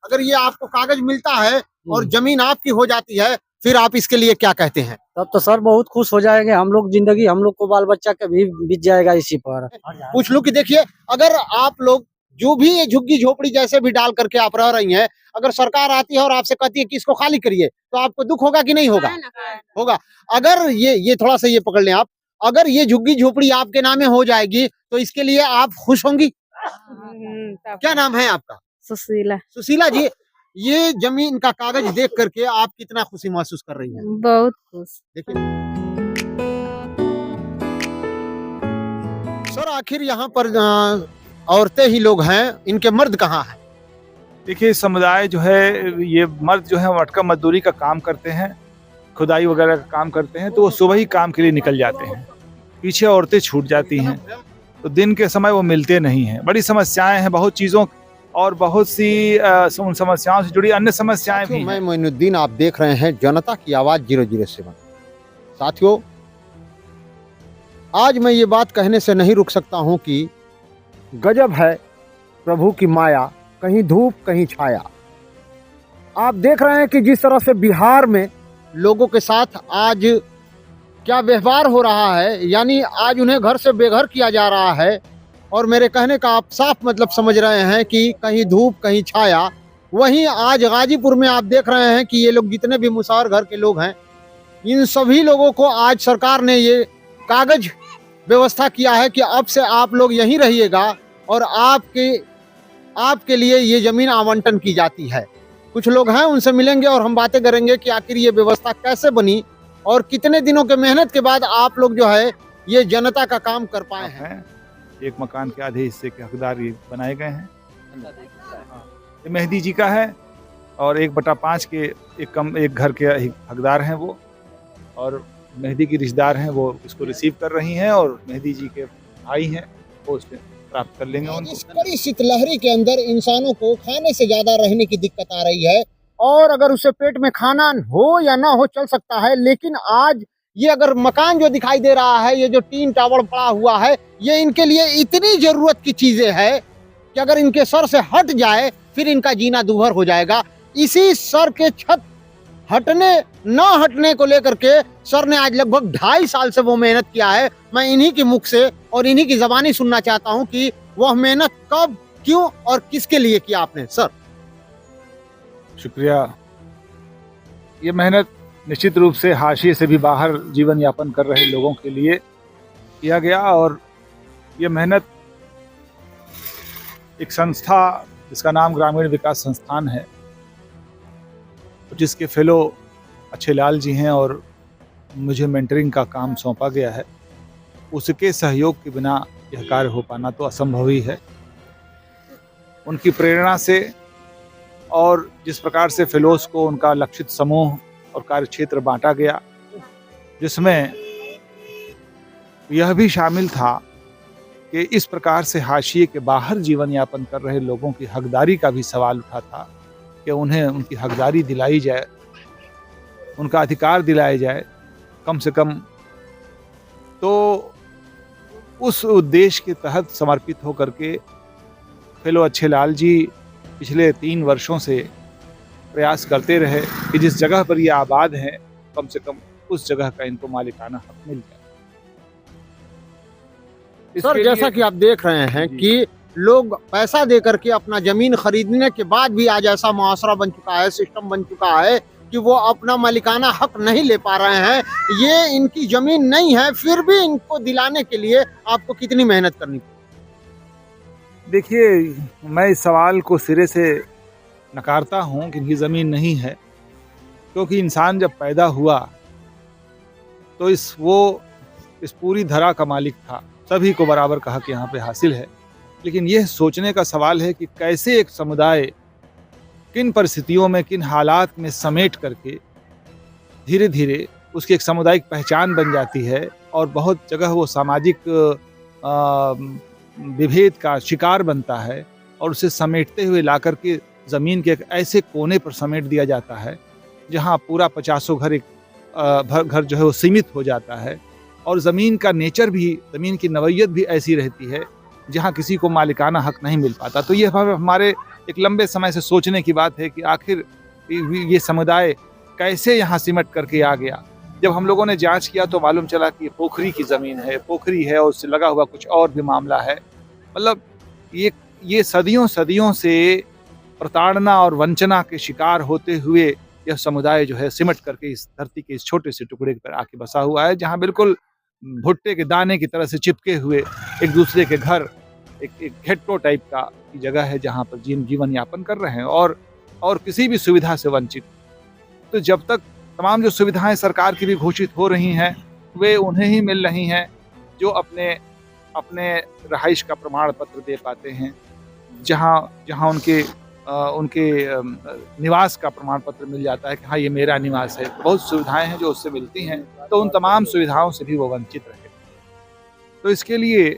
अगर ये आपको कागज मिलता है और जमीन आपकी हो जाती है, फिर आप इसके लिए क्या कहते हैं? तब तो सर बहुत खुश हो जाएंगे हम लोग, जिंदगी हम लोग को बाल बच्चा के भी बीत जाएगा इसी पर। पूछ लूं कि देखिए, अगर आप लोग जो भी ये झुग्गी झोपड़ी जैसे भी डाल करके आप रह रही हैं, अगर सरकार आती है और आपसे कहती है कि इसको खाली करिए, तो आपको दुख होगा कि नहीं होगा? होगा। अगर ये थोड़ा सा ये पकड़ लें आप, अगर ये झुग्गी झोपड़ी आपके नामे हो जाएगी, तो इसके लिए आप खुश होंगी? क्या नाम है आपका? सुशीला। सुशीला जी, ये जमीन का कागज देख करके आप कितना खुशी महसूस कर रही हैं? बहुत खुश। देखिए सर, आखिर यहाँ पर औरतें ही लोग हैं, इनके मर्द कहाँ हैं? देखिए, समुदाय जो है, ये मर्द जो है मटका मजदूरी का काम करते हैं, खुदाई वगैरह का काम करते हैं, तो वो सुबह ही काम के लिए निकल जाते हैं। पीछे औरतें छूट जाती हैं, तो दिन के समय वो मिलते नहीं हैं। बड़ी समस्याएं हैं, बहुत चीज़ों और बहुत सी उन समस्याओं से जुड़ी अन्य समस्याएं भी मैं हैं। मोइनुद्दीन, आप देख रहे हैं जनता की आवाज 007। साथियों, आज मैं ये बात कहने से नहीं रुक सकता हूँ कि गजब है प्रभु की माया, कहीं धूप कहीं छाया। आप देख रहे हैं कि जिस तरह से बिहार में लोगों के साथ आज क्या व्यवहार हो रहा है, यानी आज उन्हें घर से बेघर किया जा रहा है। और मेरे कहने का आप साफ मतलब समझ रहे हैं कि कहीं धूप कहीं छाया। वहीं आज गाजीपुर में आप देख रहे हैं कि ये लोग जितने भी मुसहर घर के लोग हैं, इन सभी लोगों को आज सरकार ने ये कागज व्यवस्था किया है कि अब से आप लोग यहीं रहिएगा और आपके लिए ये जमीन आवंटन की जाती है। कुछ लोग हैं, उनसे मिलेंगे और हम बातें करेंगे कि आखिर ये व्यवस्था कैसे बनी और कितने दिनों के मेहनत के बाद आप लोग जो है ये जनता का काम कर पाए हैं। एक मकान के आधे हिस्से के हकदार ये बनाए गए हैं। ये मेहदी जी का है और 1/5 के एक घर के हकदार हैं वो, और मेहदी की रिश्तेदार हैं, वो इसको रिसीव कर रही हैं और मेहदी जी के भाई हैं, वो उससे प्राप्त कर लेंगे उनको। इस कड़ी शीतलहरी के अंदर इंसानों को खाने से ज्यादा रहने की दिक्कत आ रही है, और अगर उसे पेट में खाना हो या ना हो चल सकता है, लेकिन आज ये अगर मकान जो दिखाई दे रहा है, ये जो टीन टावर पड़ा हुआ है, ये इनके लिए इतनी जरूरत की चीजें है कि अगर इनके सर से हट जाए फिर इनका जीना दूभर हो जाएगा। इसी सर के छत हटने को लेकर के सर ने आज लगभग 2.5 साल से वो मेहनत किया है। मैं इन्हीं के मुख से और इन्हीं की ज़बानी सुनना चाहता हूं कि वह मेहनत कब, क्यों और किसके लिए किया आपने सर? शुक्रिया। ये मेहनत निश्चित रूप से हाशिए से भी बाहर जीवन यापन कर रहे लोगों के लिए किया गया, और ये मेहनत एक संस्था जिसका नाम ग्रामीण विकास संस्थान है, जिसके फेलो अच्छे लाल जी हैं और मुझे मेंटरिंग का काम सौंपा गया है, उसके सहयोग के बिना यह कार्य हो पाना तो असंभव ही है। उनकी प्रेरणा से और जिस प्रकार से फेलोज को उनका लक्षित समूह और कार्य क्षेत्र बांटा गया, जिसमें यह भी शामिल था कि इस प्रकार से हाशिए के बाहर जीवन यापन कर रहे लोगों की हकदारी का भी सवाल उठा था कि उन्हें उनकी हकदारी दिलाई जाए, उनका अधिकार दिलाया जाए कम से कम। तो उस उद्देश्य के तहत समर्पित होकर के फेलो अच्छे लाल जी पिछले 3 वर्षों से प्रयास करते रहे कि जिस जगह पर ये आबाद हैं, कम से कम उस जगह का इनको मालिकाना हक मिल जाए। सर, जैसा कि आप देख रहे हैं कि लोग पैसा दे करके अपना जमीन खरीदने के बाद भी आज ऐसा मुआशरा बन चुका है, सिस्टम बन चुका है कि वो अपना मालिकाना हक नहीं ले पा रहे हैं। ये इनकी जमीन नहीं है, फिर भी इनको दिलाने के लिए आपको कितनी मेहनत करनी पड़ी? देखिए, मैं इस सवाल को सिरे से नकारता हूँ कि इनकी ज़मीन नहीं है, क्योंकि इंसान जब पैदा हुआ तो इस पूरी धरा का मालिक था, सभी को बराबर का हक यहाँ पे हासिल है। लेकिन यह सोचने का सवाल है कि कैसे एक समुदाय किन परिस्थितियों में, किन हालात में समेट करके धीरे धीरे उसकी एक सामुदायिक पहचान बन जाती है, और बहुत जगह वो सामाजिक विभेद का शिकार बनता है, और उसे समेटते हुए ला करके ज़मीन के एक ऐसे कोने पर समेट दिया जाता है जहाँ पूरा 50 घर जो है वो सीमित हो जाता है। और ज़मीन का नेचर भी, ज़मीन की नवैयत भी ऐसी रहती है जहाँ किसी को मालिकाना हक नहीं मिल पाता। तो ये हमारे एक लंबे समय से सोचने की बात है कि आखिर ये समुदाय कैसे यहाँ सिमट करके आ गया। जब हम लोगों ने जांच किया तो मालूम चला कि ये पोखरी की ज़मीन है, पोखरी है और उससे लगा हुआ कुछ और भी मामला है। मतलब ये सदियों से प्रताड़ना और वंचना के शिकार होते हुए यह समुदाय जो है सिमट करके इस धरती के इस छोटे से टुकड़े पर आके बसा हुआ है, जहाँ बिल्कुल भुट्टे के दाने की तरह से चिपके हुए एक दूसरे के घर, एक घेट्टो टाइप का की जगह है, जहाँ पर जीवन यापन कर रहे हैं और किसी भी सुविधा से वंचित। तो जब तक तमाम जो सुविधाएं सरकार की भी घोषित हो रही हैं वे उन्हें ही मिल रही हैं जो अपने रहाइश का प्रमाण पत्र दे पाते हैं, जहाँ उनके निवास का प्रमाण पत्र मिल जाता है कि हाँ ये मेरा निवास है। बहुत सुविधाएं हैं जो उससे मिलती हैं, तो उन तमाम सुविधाओं से भी वो वंचित रहे। तो इसके लिए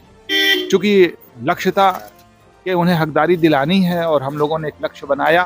चूंकि लक्ष्य था कि उन्हें हकदारी दिलानी है और हम लोगों ने एक लक्ष्य बनाया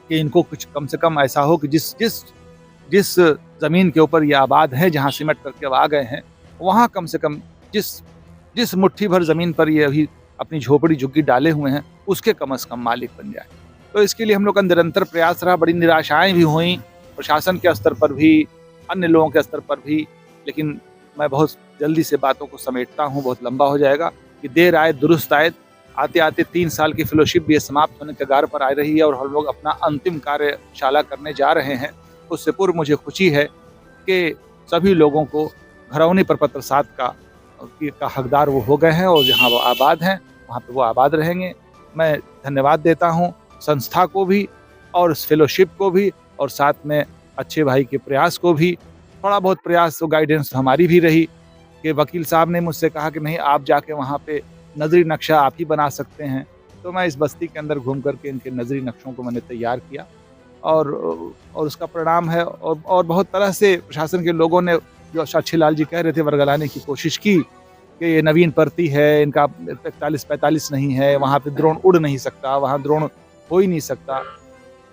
कि इनको कुछ कम से कम ऐसा हो कि जिस ज़मीन के ऊपर ये आबाद है, जहाँ सिमट करके अब आ गए हैं, वहाँ कम से कम जिस मुट्ठी भर ज़मीन पर ये अभी अपनी झोपड़ी झुग्गी डाले हुए हैं उसके कम से कम मालिक बन जाए। तो इसके लिए हम लोग का निरंतर प्रयास रहा। बड़ी निराशाएं भी हुई प्रशासन के स्तर पर भी, अन्य लोगों के स्तर पर भी, लेकिन मैं बहुत जल्दी से बातों को समेटता हूँ, बहुत लंबा हो जाएगा। कि देर आए दुरुस्त आए, आते आते 3 साल की फेलोशिप भी समाप्त होने के कगार पर आ रही है और हम लोग अपना अंतिम कार्यशाला करने जा रहे हैं। उससे पूर्व मुझे खुशी है कि सभी लोगों को घरौनी प्रपत्र 7 का हकदार वो हो गए हैं और जहाँ वो आबाद हैं वहाँ पे वो आबाद रहेंगे। मैं धन्यवाद देता हूँ संस्था को भी और इस फेलोशिप को भी, और साथ में अच्छे भाई के प्रयास को भी। थोड़ा बहुत प्रयास तो गाइडेंस हमारी भी रही कि वकील साहब ने मुझसे कहा कि नहीं आप जाके वहाँ पे नजरी नक्शा आप ही बना सकते हैं। तो मैं इस बस्ती के अंदर घूम करके इनके नजरी नक्शों को मैंने तैयार किया और उसका परिणाम है। और बहुत तरह से प्रशासन के लोगों ने, जो अच्छे लाल जी कह रहे थे, वर्गलाने की कोशिश की कि ये नवीन भर्ती है, इनका 45 नहीं है, वहाँ पे ड्रोन उड़ नहीं सकता, वहाँ ड्रोन हो ही नहीं सकता।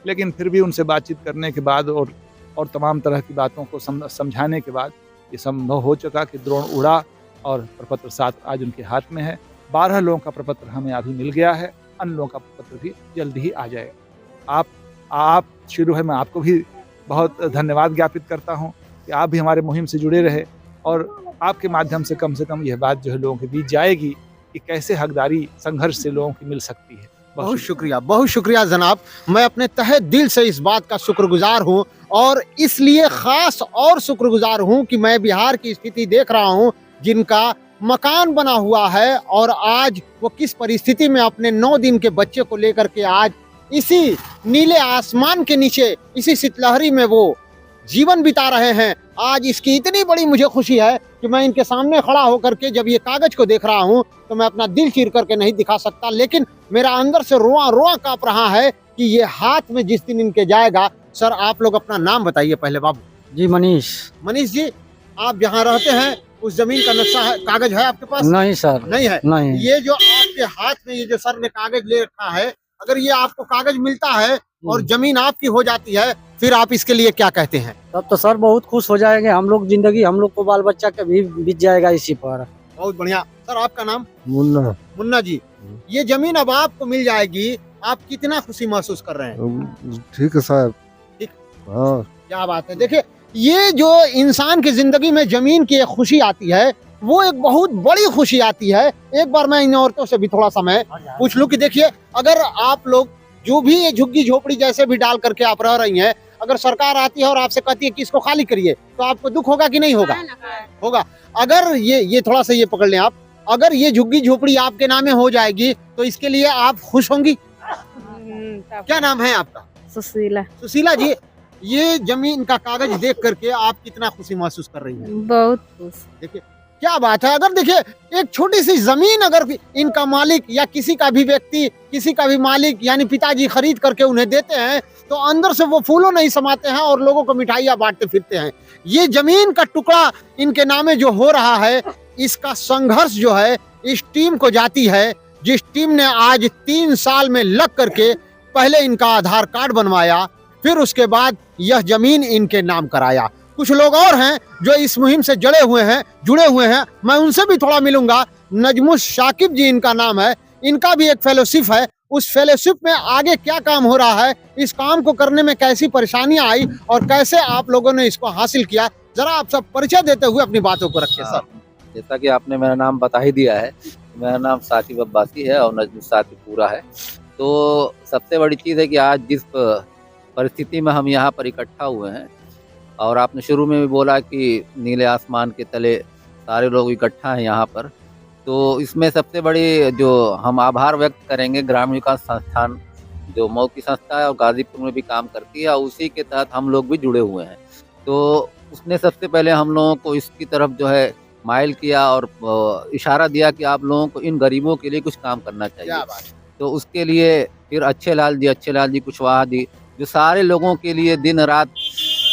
लेकिन फिर भी उनसे बातचीत करने के बाद और तमाम तरह की बातों को समझाने के बाद ये संभव हो चुका कि ड्रोन उड़ा और प्रपत्र 7 आज उनके हाथ में है। 12 लोगों का प्रपत्र हमें अभी मिल गया है, अन्य लोगों का प्रपत्र भी जल्दी ही आ जाएगा। आप शुरू है, मैं आपको भी बहुत धन्यवाद ज्ञापित करता हूँ कि आप भी हमारे मुहिम से जुड़े रहे और आपके माध्यम से कम यह बात जो है लोगों के बीच जाएगी कि कैसे हकदारी संघर्ष से लोगों की मिल सकती है। बहुत शुक्रिया जनाब। मैं अपने तहे दिल से इस बात का शुक्रगुजार हूँ और इसलिए खास और शुक्रगुजार हूँ कि मैं बिहार की स्थिति देख रहा हूँ, जिनका मकान बना हुआ है और आज वो किस परिस्थिति में अपने 9 दिन के बच्चे को लेकर के आज इसी नीले आसमान के नीचे, इसी शीतलहरी में वो जीवन बिता रहे हैं। आज इसकी इतनी बड़ी मुझे खुशी है कि मैं इनके सामने खड़ा होकर के जब ये कागज को देख रहा हूँ तो मैं अपना दिल चीर करके नहीं दिखा सकता, लेकिन मेरा अंदर से रोआ रोआ कांप रहा है कि ये हाथ में जिस दिन इनके जाएगा। सर आप लोग अपना नाम बताइए पहले। बाबू जी मनीष जी, आप जहाँ रहते हैं उस जमीन का नक्शा है, कागज है आपके पास? नहीं सर, नहीं है। नहीं। ये जो आपके हाथ में ये जो सर ने कागज ले रखा है, अगर ये आपको कागज मिलता है और जमीन आपकी हो जाती है, फिर आप इसके लिए क्या कहते हैं? तब तो सर बहुत खुश हो जाएंगे हम लोग, जिंदगी हम लोग को बाल बच्चा के भी बीत जाएगा इसी पर। बहुत बढ़िया। सर आपका नाम? मुन्ना जी। ये जमीन अब आपको मिल जाएगी, आप कितना खुशी महसूस कर रहे हैं? ठीक है साहब। ठीक। हाँ क्या बात है। देखिए ये जो इंसान की जिंदगी में जमीन की एक खुशी आती है, वो एक बहुत बड़ी खुशी आती है। एक बार मैं इन औरतों से भी थोड़ा सा मैं पूछ लूं कि देखिए, अगर आप लोग जो भी ये झुग्गी झोपड़ी जैसे भी डाल करके आप रह रही हैं, अगर सरकार आती है और आपसे कहती है कि इसको खाली करिए, तो आपको दुख होगा कि नहीं होगा? होगा। अगर ये थोड़ा सा ये पकड़ लें आप, अगर ये झुग्गी झोपड़ी आपके नामे हो जाएगी तो इसके लिए आप खुश होंगी? क्या नाम है आपका? सुशीला। सुशीला जी, ये जमीन का कागज देख करके आप कितना खुशी महसूस कर रही हैं? बहुत खुश। देखिए क्या बात है। अगर देखिए एक छोटी सी जमीन अगर इनका मालिक या किसी का भी व्यक्ति, किसी का भी मालिक यानी पिताजी खरीद करके उन्हें देते हैं तो अंदर से वो फूलों नहीं समाते हैं और लोगों को मिठाइयाँ बांटते फिरते हैं। ये जमीन का टुकड़ा इनके नामे जो हो रहा है, इसका संघर्ष जो है इस टीम को जाती है, जिस टीम ने आज 3 साल में लग करके पहले इनका आधार कार्ड बनवाया, फिर उसके बाद यह जमीन इनके नाम कराया। कुछ लोग और हैं जो इस मुहिम से जुड़े हुए हैं, मैं उनसे भी थोड़ा मिलूंगा। नजमुश शाकिब जी इनका नाम है, इनका भी एक फेलोशिप है, उस फेलोशिप में आगे क्या काम हो रहा है, इस काम को करने में कैसी परेशानियां आई और कैसे आप लोगों ने इसको हासिल किया, जरा आप सब परिचय देते हुए अपनी बातों को रखिए सर। जैसा कि आपने मेरा नाम बता ही दिया है, मेरा नाम साकिब अब्बासी है और नजमुल साकिब पूरा है। तो सबसे बड़ी चीज़ है कि आज जिस परिस्थिति में हम यहाँ पर इकट्ठा हुए हैं, और आपने शुरू में भी बोला कि नीले आसमान के तले सारे लोग इकट्ठा हैं यहाँ पर, तो इसमें सबसे बड़ी जो हम आभार व्यक्त करेंगे ग्रामीण विकास संस्थान जो मऊ की संस्था है और गाजीपुर में भी काम करती है, और उसी के तहत हम लोग भी जुड़े हुए हैं। तो उसने सबसे पहले हम लोगों को इसकी तरफ जो है माइल किया और इशारा दिया कि आप लोगों को इन गरीबों के लिए कुछ काम करना चाहिए। तो उसके लिए फिर अच्छे लाल जी कुशवाहा जी, जो सारे लोगों के लिए दिन रात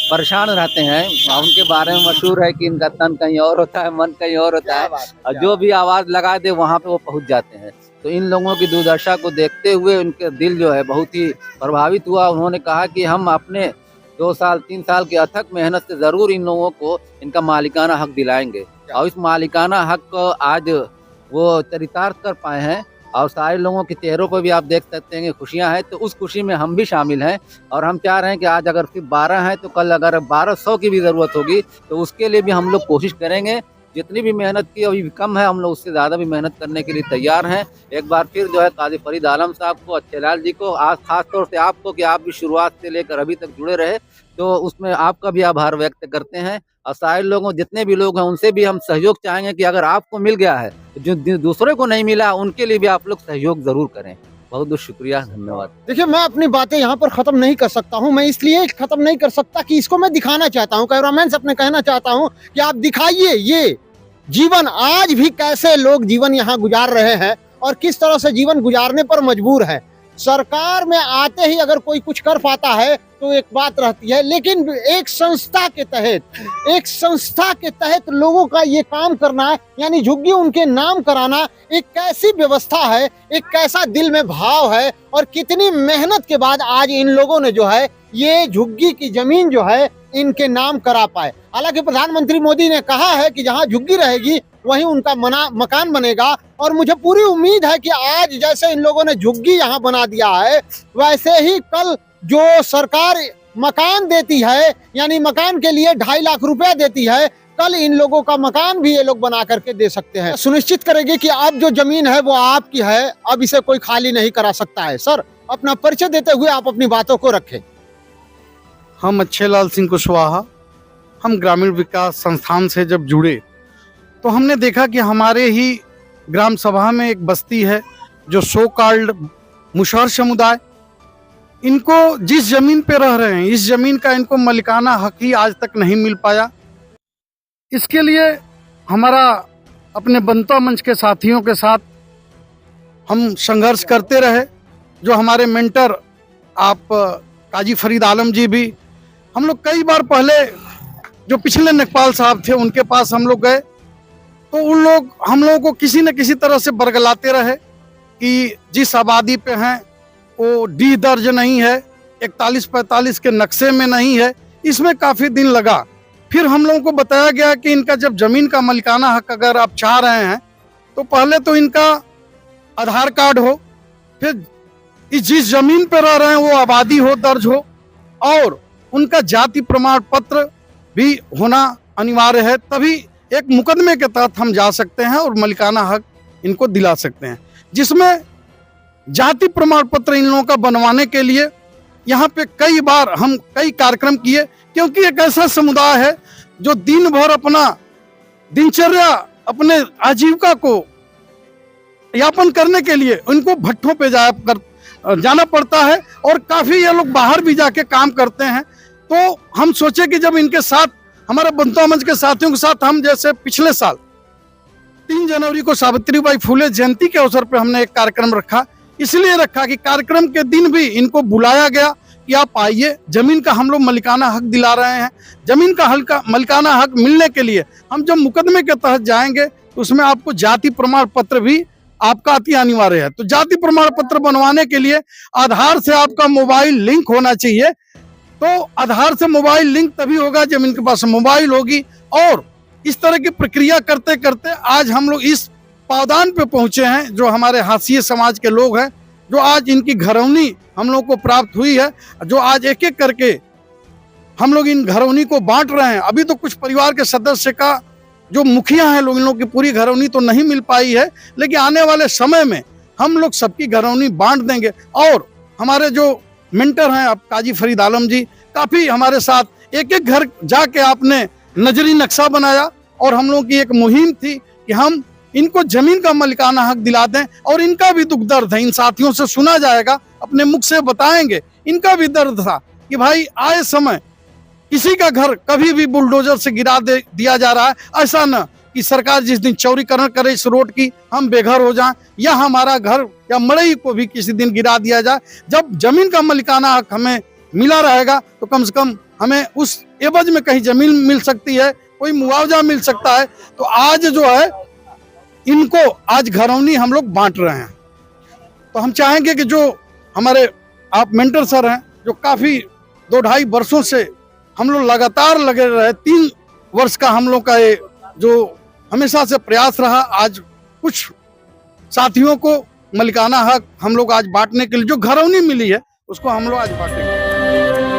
परेशान रहते हैं, उनके बारे में मशहूर है कि इनका तन कहीं और होता है, मन कहीं और होता है, और जो भी आवाज़ लगा दे वहाँ पे वो पहुँच जाते हैं। तो इन लोगों की दुर्दशा को देखते हुए उनके दिल जो है बहुत ही प्रभावित हुआ। उन्होंने कहा कि हम अपने 2 साल 3 साल की अथक मेहनत से ज़रूर इन लोगों को इनका मालिकाना हक दिलाएंगे, और इस मालिकाना हक को आज वो चरितार्थ कर पाए हैं, और सारे लोगों के चेहरों पर भी आप देख सकते हैं कि खुशियां हैं। तो उस खुशी में हम भी शामिल हैं, और हम चाह रहे हैं कि आज अगर सिर्फ 12 हैं तो कल अगर 1200 की भी ज़रूरत होगी तो उसके लिए भी हम लोग कोशिश करेंगे। जितनी भी मेहनत की अभी कम है, हम लोग उससे ज़्यादा भी मेहनत करने के लिए तैयार हैं। एक बार फिर जो है काजी फरीद आलम साहब को, अच्छे लाल जी को, आज खास तौर से आपको कि आप भी शुरुआत से लेकर अभी तक जुड़े रहे, तो उसमें आपका भी आभार व्यक्त करते हैं। और सारे लोगों, जितने भी लोग हैं, उनसे भी हम सहयोग चाहेंगे कि अगर आपको मिल गया है, जो दूसरे को नहीं मिला, उनके लिए भी आप लोग सहयोग जरूर करें। बहुत बहुत शुक्रिया, धन्यवाद। देखिए, मैं अपनी बातें यहाँ पर खत्म नहीं कर सकता हूँ। मैं इसलिए खत्म नहीं कर सकता कि इसको मैं दिखाना चाहता हूँ, कैमरामैन से अपने कहना चाहता हूँ कि आप दिखाइए ये जीवन, आज भी कैसे लोग जीवन यहाँ गुजार रहे हैं और किस तरह से जीवन गुजारने पर मजबूर है। सरकार में आते ही अगर कोई कुछ कर पाता है तो एक बात रहती है, लेकिन एक संस्था के तहत लोगों का ये काम करना है, यानी झुग्गी उनके नाम कराना, एक कैसी व्यवस्था है, एक कैसा दिल में भाव है, और कितनी मेहनत के बाद आज इन लोगों ने जो है ये झुग्गी की जमीन जो है इनके नाम करा पाए। हालांकि प्रधानमंत्री मोदी ने कहा है कि जहां झुग्गी रहेगी वहीं उनका मकान बनेगा, और मुझे पूरी उम्मीद है कि आज जैसे इन लोगों ने झुग्गी यहाँ बना दिया है, वैसे ही कल जो सरकार मकान देती है, यानी मकान के लिए 2.5 लाख रुपया देती है, कल इन लोगों का मकान भी ये लोग बना करके दे सकते हैं। सुनिश्चित करेंगे कि अब जो जमीन है वो आपकी है, अब इसे कोई खाली नहीं करा सकता है। सर, अपना परिचय देते हुए आप अपनी बातों को रखें। हम अच्छे लाल सिंह कुशवाहा, हम ग्रामीण विकास संस्थान से जब जुड़े तो हमने देखा कि हमारे ही ग्राम सभा में एक बस्ती है जो सो कॉल्ड मुशहर समुदाय, इनको जिस जमीन पे रह रहे हैं, इस जमीन का इनको मालिकाना हक ही आज तक नहीं मिल पाया। इसके लिए हमारा अपने बनता मंच के साथियों के साथ हम संघर्ष करते रहे। जो हमारे मेंटर आप काजी फरीद आलम जी भी, हम लोग कई बार पहले जो पिछले नेकपाल साहब थे उनके पास हम लोग गए, तो हम लोगों को किसी न किसी तरह से बरगलाते रहे कि जिस आबादी पे हैं वो डी दर्ज नहीं है, 41-45 के नक्शे में नहीं है। इसमें काफ़ी दिन लगा। फिर हम लोगों को बताया गया कि इनका जब जमीन का मालिकाना हक अगर आप चाह रहे हैं तो पहले तो इनका आधार कार्ड हो, फिर जिस जमीन पर रह रहे हैं वो आबादी हो, दर्ज हो, और उनका जाति प्रमाण पत्र भी होना अनिवार्य है। तभी एक मुकदमे के तहत हम जा सकते हैं और मालिकाना हक इनको दिला सकते हैं, जिसमें जाति प्रमाण पत्र इन लोगों का बनवाने के लिए यहाँ पे कई बार हम कई कार्यक्रम किए, क्योंकि एक ऐसा समुदाय है जो दिन भर अपना दिनचर्या, अपने आजीविका को यापन करने के लिए उनको भट्ठों पे जाना पड़ता है, और काफ़ी ये लोग बाहर भी जाके काम करते हैं। तो हम सोचे कि जब इनके साथ, हमारे बनता मंच के साथियों के साथ, हम जैसे पिछले साल 3 जनवरी को सावित्रीबाई फुले जयंती के अवसर पर हमने एक कार्यक्रम रखा। इसलिए रखा कि कार्यक्रम के दिन भी इनको बुलाया गया कि आप आइए, जमीन का हम लोग मालिकाना हक दिला रहे हैं। जमीन का मालिकाना हक मिलने के लिए हम जब मुकदमे के तहत जाएंगे तो उसमें आपको जाति प्रमाण पत्र भी आपका अति अनिवार्य है। तो जाति प्रमाण पत्र बनवाने के लिए आधार से आपका मोबाइल लिंक होना चाहिए। तो आधार से मोबाइल लिंक तभी होगा जब इनके पास मोबाइल होगी। और इस तरह की प्रक्रिया करते करते आज हम लोग इस पावदान पे पहुंचे हैं, जो हमारे हाशिए समाज के लोग हैं, जो आज इनकी घरौनी हम लोग को प्राप्त हुई है, जो आज एक एक करके हम लोग इन घरौनी को बांट रहे हैं। अभी तो कुछ परिवार के सदस्य का जो मुखिया हैं लोग, इन लोग की पूरी घरौनी तो नहीं मिल पाई है, लेकिन आने वाले समय में हम लोग सबकी घरौनी बांट देंगे। और हमारे जो मेंटर हैं अब काजी फरीद आलम जी, काफी हमारे साथ एक एक घर जाके आपने नजरी नक्शा बनाया और हम लोग की एक मुहिम थी कि हम इनको जमीन का मालिकाना हक दिला दें। और इनका भी दुख दर्द है, इन साथियों से सुना जाएगा, अपने मुख से बताएंगे। इनका भी दर्द था कि भाई आए समय किसी का घर कभी भी बुलडोजर से गिरा दिया जा रहा है। ऐसा न कि सरकार जिस दिन चौड़ीकरण करे इस रोड की, हम बेघर हो जाएं, या हमारा घर या मड़ई को भी किसी दिन गिरा दिया जाए। जब जमीन का मालिकाना हक हमें मिला रहेगा तो कम से कम हमें उस एवज में कहीं जमीन मिल सकती है, कोई मुआवजा मिल सकता है। तो आज जो है इनको आज घरौनी हम लोग बांट रहे हैं। तो हम चाहेंगे कि जो हमारे आप मेंटर सर हैं, जो काफी 2-2.5 वर्षों से हम लोग लगातार लगे रहे, 3 वर्ष का हम लोग का ये जो हमेशा से प्रयास रहा, आज कुछ साथियों को मालिकाना हक हम लोग आज बांटने के लिए जो घरौनी मिली है उसको हम लोग आज बांटेंगे।